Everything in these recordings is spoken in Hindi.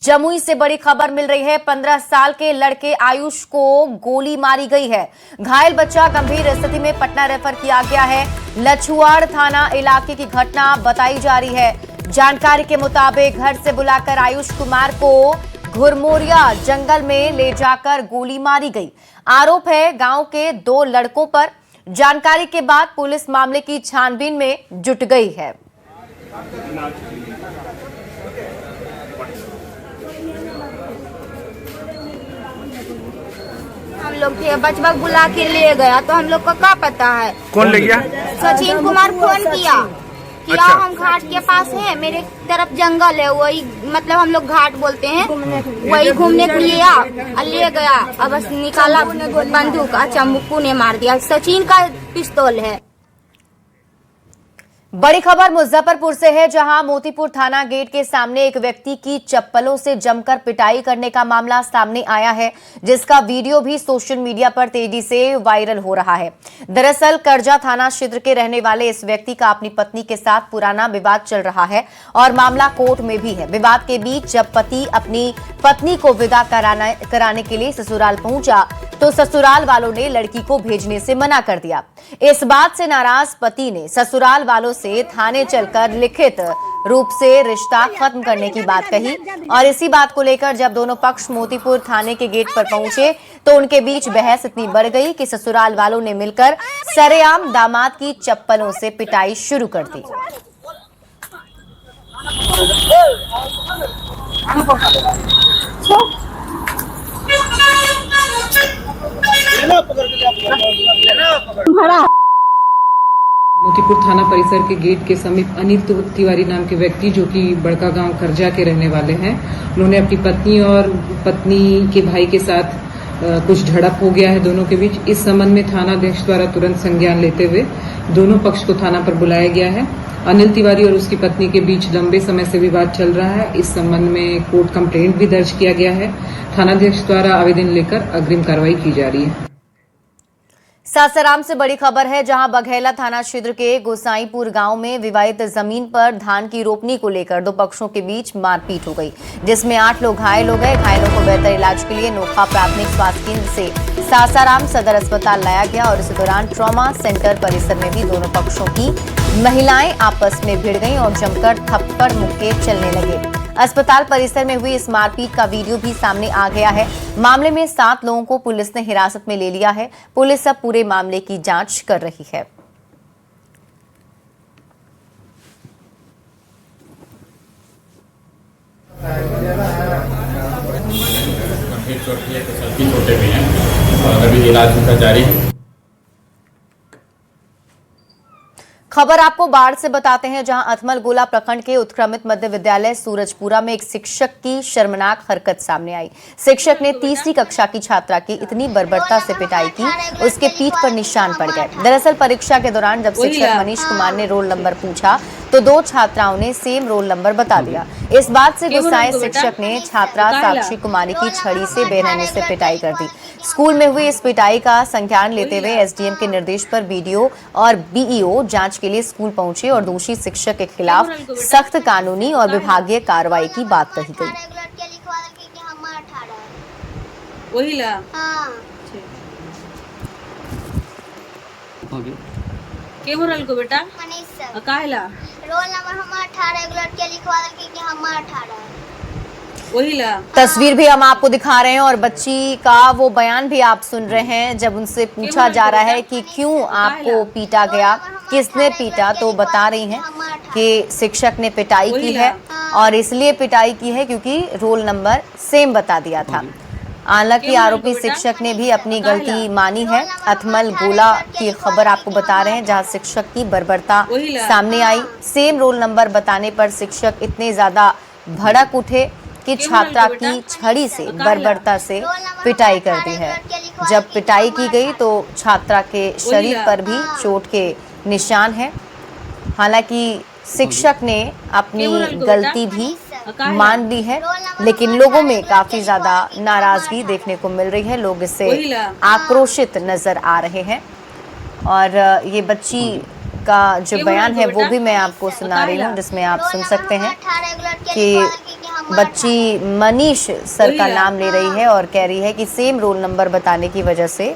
जमुई से बड़ी खबर मिल रही है। 15 साल के लड़के आयुष को गोली मारी गई है। घायल बच्चा गंभीर स्थिति में पटना रेफर किया गया है। लछुआड़ थाना इलाके की घटना बताई जा रही है। जानकारी के मुताबिक घर से बुलाकर आयुष कुमार को घुरमोरिया जंगल में ले जाकर गोली मारी गई। आरोप है गांव के 2 लड़कों पर। जानकारी के बाद पुलिस मामले की छानबीन में जुट गई है। हम लोग के बचवा बुला के ले गया तो हम लोग को क्या पता है। कौन ले गया? सचिन कुमार फोन किया अच्छा। हम घाट के पास है, मेरे तरफ जंगल है, वही मतलब हम लोग घाट बोलते हैं, वही घूमने के लिए ले गया। अब बस निकाला बंदूक, अच्छा मुक्कू ने मार दिया। सचिन का पिस्तौल है। बड़ी खबर मुजफ्फरपुर से है, जहां मोतीपुर थाना गेट के सामने एक व्यक्ति की चप्पलों से जमकर पिटाई करने का मामला सामने आया है, जिसका वीडियो भी सोशल मीडिया पर तेजी से वायरल हो रहा है। दरअसल करजा थाना क्षेत्र के रहने वाले इस व्यक्ति का अपनी पत्नी के साथ पुराना विवाद चल रहा है और मामला कोर्ट में भी है। विवाद के बीच जब पति अपनी पत्नी को विदा कराने के लिए ससुराल पहुंचा तो ससुराल वालों ने लड़की को भेजने से मना कर दिया। इस बात से नाराज पति ने ससुराल वालों से थाने चलकर लिखित रूप से रिश्ता खत्म करने की बात कही और इसी बात को लेकर जब दोनों पक्ष मोतीपुर थाने के गेट पर पहुंचे तो उनके बीच बहस इतनी बढ़ गई कि ससुराल वालों ने मिलकर सरेआम दामाद की चप्पलों से पिटाई शुरू कर दी। मोतीपुर थाना परिसर के गेट के समीप अनिल तिवारी नाम के व्यक्ति, जो कि बड़का गांव करजा के रहने वाले हैं, उन्होंने अपनी पत्नी और पत्नी के भाई के साथ कुछ झड़प हो गया है दोनों के बीच। इस संबंध में थाना अध्यक्ष द्वारा तुरंत संज्ञान लेते हुए दोनों पक्ष को थाना पर बुलाया गया है। अनिल तिवारी और उसकी पत्नी के बीच लंबे समय से विवाद चल रहा है। इस संबंध में कोर्ट कंप्लेंट भी दर्ज किया गया है। थानाध्यक्ष द्वारा आवेदन लेकर अग्रिम कार्रवाई की जा रही है। सासाराम से बड़ी खबर है, जहां बघेला थाना क्षेत्र के गोसाईपुर गांव में विवादित जमीन पर धान की रोपनी को लेकर 2 पक्षों के बीच मारपीट हो गई, जिसमें 8 लोग घायल हो गए। घायलों को बेहतर इलाज के लिए नोखा प्राथमिक स्वास्थ्य केंद्र से सासाराम सदर अस्पताल लाया गया और इस दौरान ट्रॉमा सेंटर परिसर में भी दोनों पक्षों की महिलाएं आपस में भिड़ गईं और जमकर थप्पड़ मुक्के चलने लगे। अस्पताल परिसर में हुई इस मारपीट का वीडियो भी सामने आ गया है। मामले में 7 लोगों को पुलिस ने हिरासत में ले लिया है। पुलिस अब पूरे मामले की जांच कर रही है। गंभीर चोट की है, कुछ हल्की चोटें भी हैं और अभी इलाज उनका जारी है। खबर आपको बाढ़ से बताते हैं, जहां अथमलगोला प्रखंड के उत्क्रमित मध्य विद्यालय सूरजपुरा में एक शिक्षक की शर्मनाक हरकत सामने आई। शिक्षक ने तीसरी कक्षा की छात्रा की इतनी बर्बरता से पिटाई की, उसके पीठ पर निशान पड़ गए। दरअसल परीक्षा के दौरान जब शिक्षक मनीष कुमार ने रोल नंबर पूछा तो 2 छात्राओं ने सेम रोल नंबर बता दिया। इस बात से गुस्साए शिक्षक ने छात्रा साक्षी कुमारी की छड़ी से बेरहमी से पिटाई कर दी। स्कूल में हुई इस पिटाई का संज्ञान लेते हुए एसडीएम के निर्देश पर बीडीओ और बीईओ जांच के लिए स्कूल पहुंचे और दोषी शिक्षक के खिलाफ सख्त कानूनी और विभागीय कार्रवाई की बात कही गई। बेटा काहेला रोल नंबर हम 18, एक लड़के लिखवा दे कि हम 18। तस्वीर भी हम आपको दिखा रहे हैं और बच्ची का वो बयान भी आप सुन रहे हैं। जब उनसे पूछा जा रहा है कि क्यों आपको पीटा गया, किसने पीटा, तो बता रही हैं कि शिक्षक ने पिटाई की है और इसलिए पिटाई की है क्योंकि रोल नंबर सेम बता दिया था। हालांकि आरोपी शिक्षक ने भी अपनी गलती मानी है। अथमलगोला की खबर आपको बता रहे हैं, जहां शिक्षक की बर्बरता सामने आई। सेम रोल नंबर बताने पर शिक्षक इतने ज्यादा भड़क उठे कि छात्रा की छड़ी से बर्बरता से पिटाई कर दी है। जब पिटाई की गई तो छात्रा के शरीर पर भी चोट के निशान हैं। हालांकि शिक्षक ने अपनी गलती भी मान ली है, लेकिन लोगों में काफी ज्यादा नाराजगी देखने को मिल रही है। लोग इससे आक्रोशित नजर आ रहे हैं और ये बच्ची का जो बयान है वो भी मैं आपको सुना रही हूँ, जिसमें आप सुन सकते हैं कि बच्ची मनीष सर का नाम ले रही है और कह रही है कि सेम रोल नंबर बताने की वजह से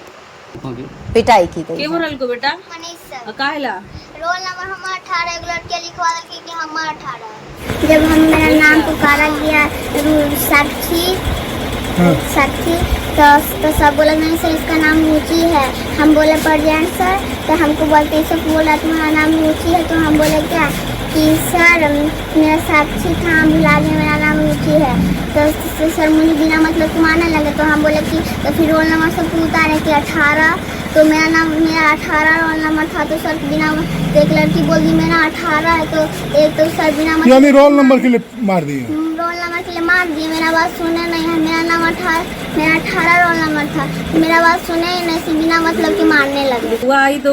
पिटाई की गई के है। हो रहल को बेटा मनीष सर काहेला रोल नंबर हमारा 18 एगो लड़के लिखवा दे कि हमारा 18 जब हम मेरा नाम पुकारा गया साक्षी तो सब बोला नहीं सर इसका नाम रुचि है। हम बोले प्रज्ञान सर, तो हमको बोलते सब बोला तुम्हारा नाम रुचि है, तो हम बोले क्या कि सर मेरा साक्षी था, हम भुला गए मेरा नाम रुचि है। तो सर मुझे बिना मतलब तुम आने लगे, तो हम बोले कि तो फिर रोल नंबर सब उतारे कि 18, तो मेरा 18 रोल नंबर था। तो सर बिना तो एक लड़की बोल दी मेरा 18 है, तो एक तो सर बिना मतलब यानी रोल नंबर के लिए मार दिए। रोल नंबर के लिए मार दिए। मेरा बात सुने नहीं है, मेरा 18 रोल नंबर था, मेरा बात सुने ही नहीं, सिर्फ बिना मतलब के मारने लगे। हुआ आई तो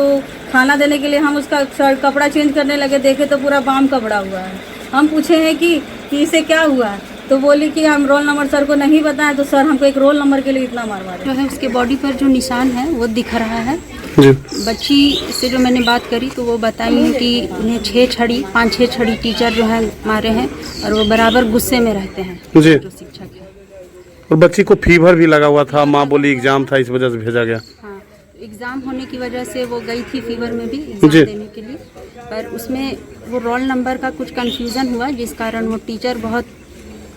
खाना देने के लिए हम उसका कपड़ा चेंज करने लगे, देखे तो पूरा बाम कपड़ा हुआ है। हम पूछे हैं कि इसे क्या हुआ, तो बोली कि हम रोल नंबर सर को नहीं बताएं, तो सर हमको एक रोल नंबर के लिए इतना मार मारे। जो है उसके बॉडी पर जो निशान है वो दिख रहा है। बच्ची से जो मैंने बात करी तो वो बताई है कि उन्हें 5-6 छड़ी टीचर जो है मारे हैं और वो बराबर गुस्से में रहते हैं जी। जो शिक्षक है। और बच्ची को फीवर भी लगा हुआ था, माँ बोली एग्जाम था इस वजह से भेजा गया। हाँ, एग्ज़ाम होने की वजह से वो गई थी फीवर में भी एग्ज़ाम देने के लिए, पर उसमें वो रोल नंबर का कुछ कंफ्यूजन हुआ, जिस कारण वो टीचर बहुत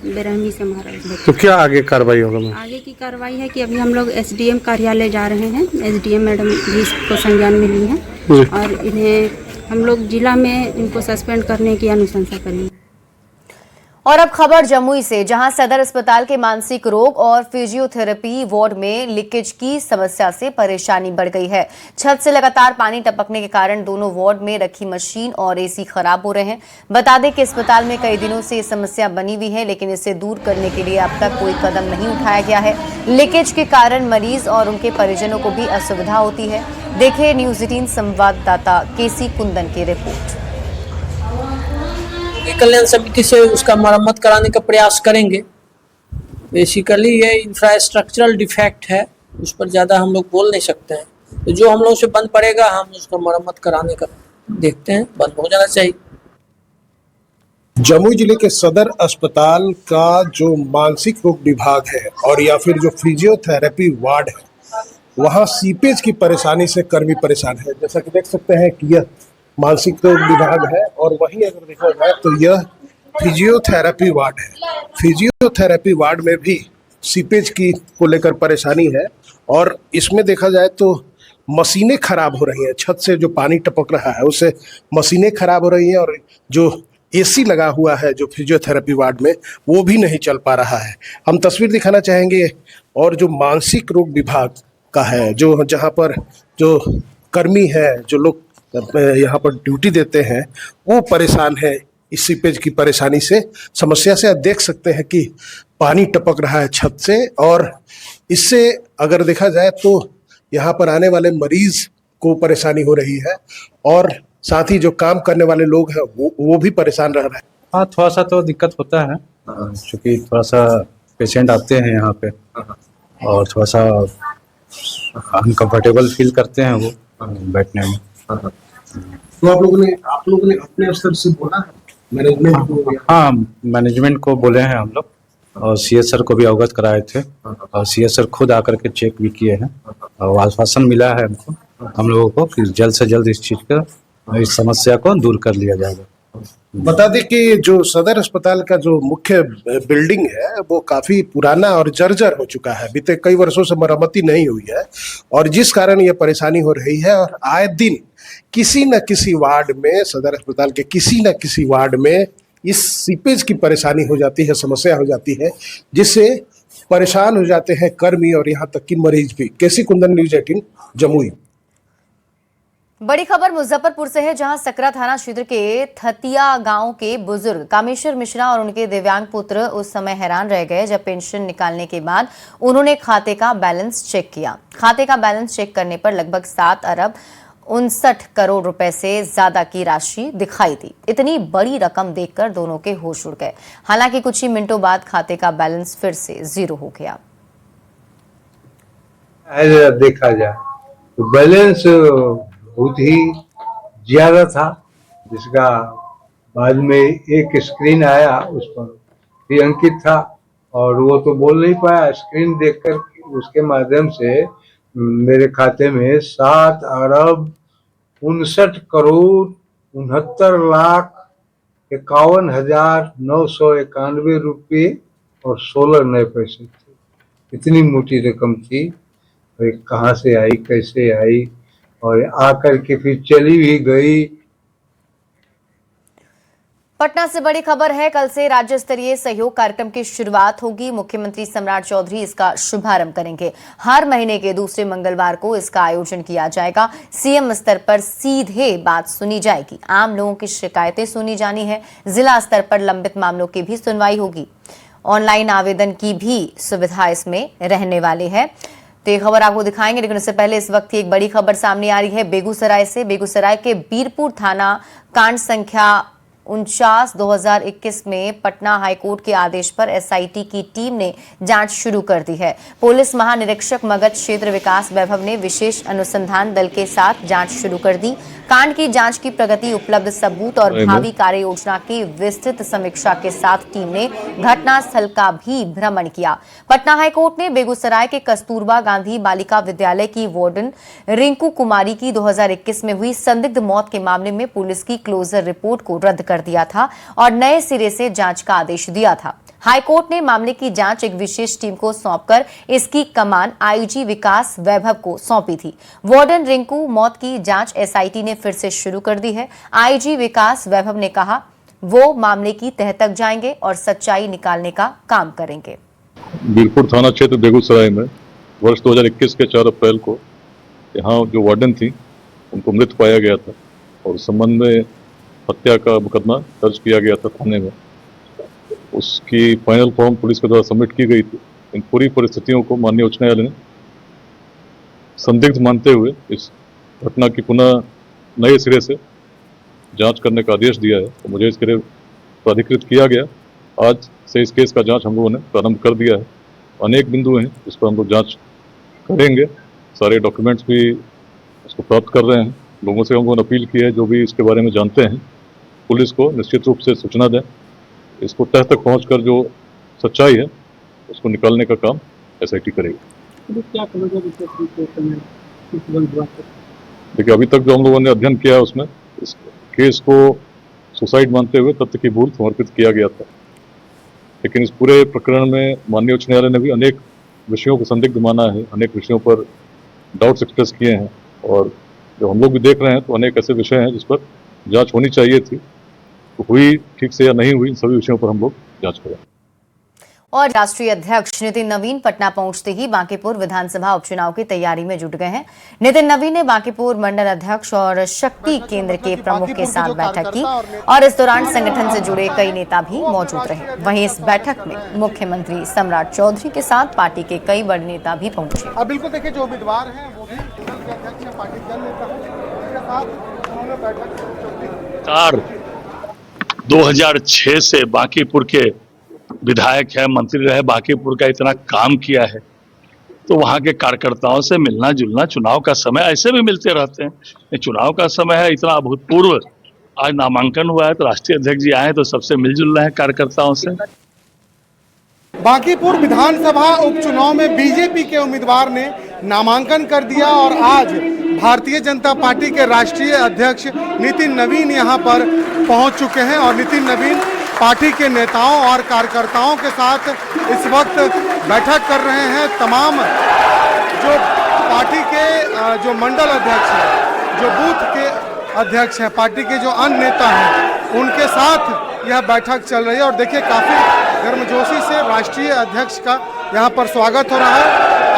बेरहमी से मारा उस बच्चे। तो क्या आगे कार्रवाई होगा मैम? आगे की कार्रवाई है कि अभी हम लोग एसडीएम कार्यालय जा रहे हैं। एसडीएम मैडम भी इसको संज्ञान में ली हैं और इन्हें हम लोग जिला में इनको सस्पेंड करने की अनुशंसा करेंगे। और अब खबर जमुई से, जहां सदर अस्पताल के मानसिक रोग और फिजियोथेरेपी वार्ड में लीकेज की समस्या से परेशानी बढ़ गई है। छत से लगातार पानी टपकने के कारण दोनों वार्ड में रखी मशीन और एसी खराब हो रहे हैं। बता दें कि अस्पताल में कई दिनों से ये समस्या बनी हुई है, लेकिन इसे दूर करने के लिए अब तक कोई कदम नहीं उठाया गया है। लीकेज के कारण मरीज और उनके परिजनों को भी असुविधा होती है। देखिए न्यूज 18 संवाददाता केसी कुंदन की रिपोर्ट। कल्याण समिति से उसका मरम्मत कराने का प्रयास करेंगे। बेसिकली ये इंफ्रास्ट्रक्चरल डिफेक्ट है, उस पर ज़्यादा हम लोग बोल नहीं सकते हैं। तो जो हम लोग से बंद पड़ेगा हम उसका मरम्मत कराने का देखते हैं, बंद हो जाना चाहिए। जमुई जिले के सदर अस्पताल का जो मानसिक रोग विभाग है और या फिर जो फिजियोथेरेपी वार्ड है, वहाँ सीपेज की परेशानी से कर्मी परेशान है। जैसा कि देख सकते हैं कि यह मानसिक रोग विभाग है और वहीं अगर देखा जाए तो यह फिजियोथेरेपी वार्ड है। फिजियोथेरेपी वार्ड में भी सीपेज की को लेकर परेशानी है और इसमें देखा जाए तो मशीनें खराब हो रही हैं। छत से जो पानी टपक रहा है उससे मशीनें खराब हो रही हैं और जो एसी लगा हुआ है जो फिजियोथेरेपी वार्ड में वो भी नहीं चल पा रहा है। हम तस्वीर दिखाना चाहेंगे और जो मानसिक रोग विभाग का है, जो जहाँ पर जो कर्मी है, जो लोग यहाँ पर ड्यूटी देते हैं, वो परेशान है इस सीपेज की परेशानी से, समस्या से। आप देख सकते हैं कि पानी टपक रहा है छत से और इससे अगर देखा जाए तो यहाँ पर आने वाले मरीज को परेशानी हो रही है और साथ ही जो काम करने वाले लोग हैं वो भी परेशान रह रहे हैं। हाँ, थोड़ा सा तो दिक्कत होता है क्योंकि थोड़ा सा पेशेंट आते हैं यहाँ पे और थोड़ा सा अनकंफर्टेबल फील करते हैं वो बैठने में। तो आप लोगों ने अपने स्तर से बोला मैनेजमेंट को? हाँ, मैनेजमेंट को बोले हैं हम लोग और सीएस सर को भी अवगत कराए थे और सीएस सर खुद आकर के चेक भी किए हैं और आश्वासन मिला है हमको, हम लोगों को कि जल्द से जल्द इस चीज का, इस समस्या को दूर कर लिया जाएगा। बता दें कि जो सदर अस्पताल का जो मुख्य बिल्डिंग है वो काफी पुराना और जर्जर हो चुका है। बीते कई वर्षों से मरम्मती नहीं हुई है और जिस कारण ये परेशानी हो रही है और आए दिन किसी न किसी वार्ड में, सदर अस्पताल के किसी न किसी वार्ड में इस सीपेज की परेशानी हो जाती है, समस्या हो जाती है, जिससे परेशान हो जाते हैं कर्मी और यहाँ तक कि मरीज भी। केसी कुंदन, न्यूज 18 जमुई। बड़ी खबर मुजफ्फरपुर से है, जहां सकरा थाना क्षेत्र के थतिया गांव के बुजुर्ग कामेश्वर मिश्रा और उनके दिव्यांग पुत्र उस समय हैरान रह गए जब पेंशन निकालने के बाद उन्होंने खाते का बैलेंस चेक किया। खाते का बैलेंस चेक करने पर लगभग 7 अरब 59 करोड़ रुपए से ज्यादा की राशि दिखाई दी। इतनी बड़ी रकम देखकर दोनों के होश उड़ गए। हालांकि कुछ ही मिनटों बाद खाते का बैलेंस फिर से 0 हो गया। देखा जाए तो बैलेंस बहुत ही ज्यादा था, जिसका बाद में एक स्क्रीन आया उस पर भी अंकित था और वो तो बोल नहीं पाया। स्क्रीन देखकर उसके माध्यम से मेरे खाते में 7,69,59,991 रुपये और 16 नए पैसे थे। इतनी मोटी रकम थी, और कहाँ से आई, कैसे आई, और आकर के फिर चली भी गई। पटना से बड़ी खबर है, कल से राज्य स्तरीय सहयोग कार्यक्रम की शुरुआत होगी। मुख्यमंत्री सम्राट चौधरी इसका शुभारंभ करेंगे। हर महीने के दूसरे मंगलवार को इसका आयोजन किया जाएगा। सीएम स्तर पर सीधे बात सुनी जाएगी, आम लोगों की शिकायतें सुनी जानी है। जिला स्तर पर लंबित मामलों की भी सुनवाई होगी। ऑनलाइन आवेदन की भी सुविधा इसमें रहने वाली है। तो ये खबर आपको दिखाएंगे, लेकिन उससे पहले इस वक्त एक बड़ी खबर सामने आ रही है बेगूसराय से। बेगूसराय के बीरपुर थाना कांड संख्या 49/2021 में पटना हाईकोर्ट के आदेश पर एसआईटी की टीम ने जांच शुरू कर दी है। पुलिस महानिरीक्षक मगध क्षेत्र विकास वैभव ने विशेष अनुसंधान दल के साथ जांच शुरू कर दी। कांड की जांच की प्रगति, उपलब्ध सबूत और भावी कार्य योजना की विस्तृत समीक्षा के साथ टीम ने घटनास्थल का भी भ्रमण किया। पटना हाईकोर्ट ने बेगूसराय के कस्तूरबा गांधी बालिका विद्यालय की वार्डन रिंकू कुमारी की 2021 में हुई संदिग्ध मौत के मामले में पुलिस की क्लोजर रिपोर्ट को रद्द कर दिया था और नए सिरे से जांच का आदेश दिया था। हाईकोर्ट ने मामले की जांच एक विशेष टीम को सौंपकर इसकी कमान आईजी विकास वैभव को सौंपी थी। वार्डन रिंकू मौत की जांच एसआईटी ने फिर से शुरू कर दी है। आईजी विकास वैभव ने कहा वो मामले की तह तक जाएंगे और सच्चाई निकालने का काम करेंगे। बीरपुर थाना क्षेत्र बेगूसराय में वर्ष 2021 के 4 अप्रैल को यहाँ जो वार्डन थी उनको मृत पाया गया था और इस संबंध में हत्या का मुकदमा दर्ज किया गया था थाने में। उसकी फाइनल फॉर्म पुलिस के द्वारा सबमिट की गई थी। इन पूरी परिस्थितियों को माननीय उच्च न्यायालय ने संदिग्ध मानते हुए इस घटना की पुनः नए सिरे से जांच करने का आदेश दिया है। तो मुझे इसके लिए प्राधिकृत किया गया। आज से इस केस का जांच हम लोगों ने प्रारंभ कर दिया है। अनेक बिंदु हैं जिस पर हम लोग जांच करेंगे। सारे डॉक्यूमेंट्स भी उसको प्राप्त कर रहे हैं। लोगों से हम लोगों ने अपील की है, जो भी इसके बारे में जानते हैं पुलिस को निश्चित रूप से सूचना दें। इसको तह तक पहुंचकर जो सच्चाई है उसको निकालने का काम एसआईटी करेगी। देखिए, अभी तक जो हम लोगों ने अध्ययन किया है उसमें इस केस को सुसाइड मानते हुए तथ्य की भूल समर्पित किया गया था। लेकिन इस पूरे प्रकरण में माननीय उच्च न्यायालय ने भी अनेक विषयों को संदिग्ध माना है, अनेक विषयों पर डाउट्स एक्सप्रेस किए हैं और जो हम लोग भी देख रहे हैं तो अनेक ऐसे विषय हैं जिस पर जांच होनी चाहिए थी, तो हुई ठीक से या नहीं हुई, इन सभी विषयों पर हम लोग जांच करें। और राष्ट्रीय अध्यक्ष नितिन नवीन पटना पहुंचते ही बांकीपुर विधानसभा उपचुनाव की तैयारी में जुट गए हैं। नितिन नवीन ने बांकीपुर मंडल अध्यक्ष और शक्ति केंद्र के प्रमुख के साथ बैठक की और इस दौरान संगठन से जुड़े कई नेता भी मौजूद रहे। वहीं इस बैठक में मुख्यमंत्री सम्राट चौधरी के साथ पार्टी के कई बड़े नेता भी पहुंचे। अब बिल्कुल देखिए, जो उम्मीदवार हैं वो भी अध्यक्ष पार्टी के नेता हैं। 2006 से बांकीपुर के विधायक है, मंत्री रहे, बांकीपुर का इतना काम किया है, तो वहाँ के कार्यकर्ताओं से मिलना जुलना, चुनाव का समय ऐसे भी मिलते रहते हैं। चुनाव का समय है, इतना अभूतपूर्व आज नामांकन हुआ है तो राष्ट्रीय अध्यक्ष जी आए तो सबसे मिलजुल रहे हैं कार्यकर्ताओं से। बांकीपुर विधानसभा उपचुनाव में बीजेपी के उम्मीदवार ने नामांकन कर दिया और आज भारतीय जनता पार्टी के राष्ट्रीय अध्यक्ष नितिन नवीन यहां पर पहुंच चुके हैं और नितिन नवीन पार्टी के नेताओं और कार्यकर्ताओं के साथ इस वक्त बैठक कर रहे हैं। तमाम जो पार्टी के जो मंडल अध्यक्ष हैं, जो बूथ के अध्यक्ष हैं, पार्टी के जो अन्य नेता हैं, उनके साथ यह बैठक चल रही है और देखिए काफ़ी गर्मजोशी से राष्ट्रीय अध्यक्ष का यहाँ पर स्वागत हो रहा है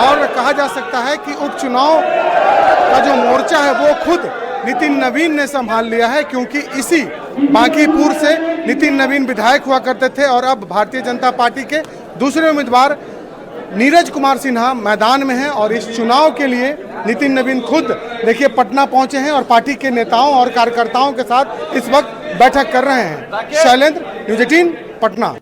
और कहा जा सकता है कि उपचुनाव का जो मोर्चा है वो खुद नितिन नवीन ने संभाल लिया है, क्योंकि इसी बांकीपुर से नितिन नवीन विधायक हुआ करते थे और अब भारतीय जनता पार्टी के दूसरे उम्मीदवार नीरज कुमार सिन्हा मैदान में हैं और इस चुनाव के लिए नितिन नवीन खुद देखिए पटना पहुंचे हैं और पार्टी के नेताओं और कार्यकर्ताओं के साथ इस वक्त बैठक कर रहे हैं। शैलेंद्र, न्यूज़ 18 पटना।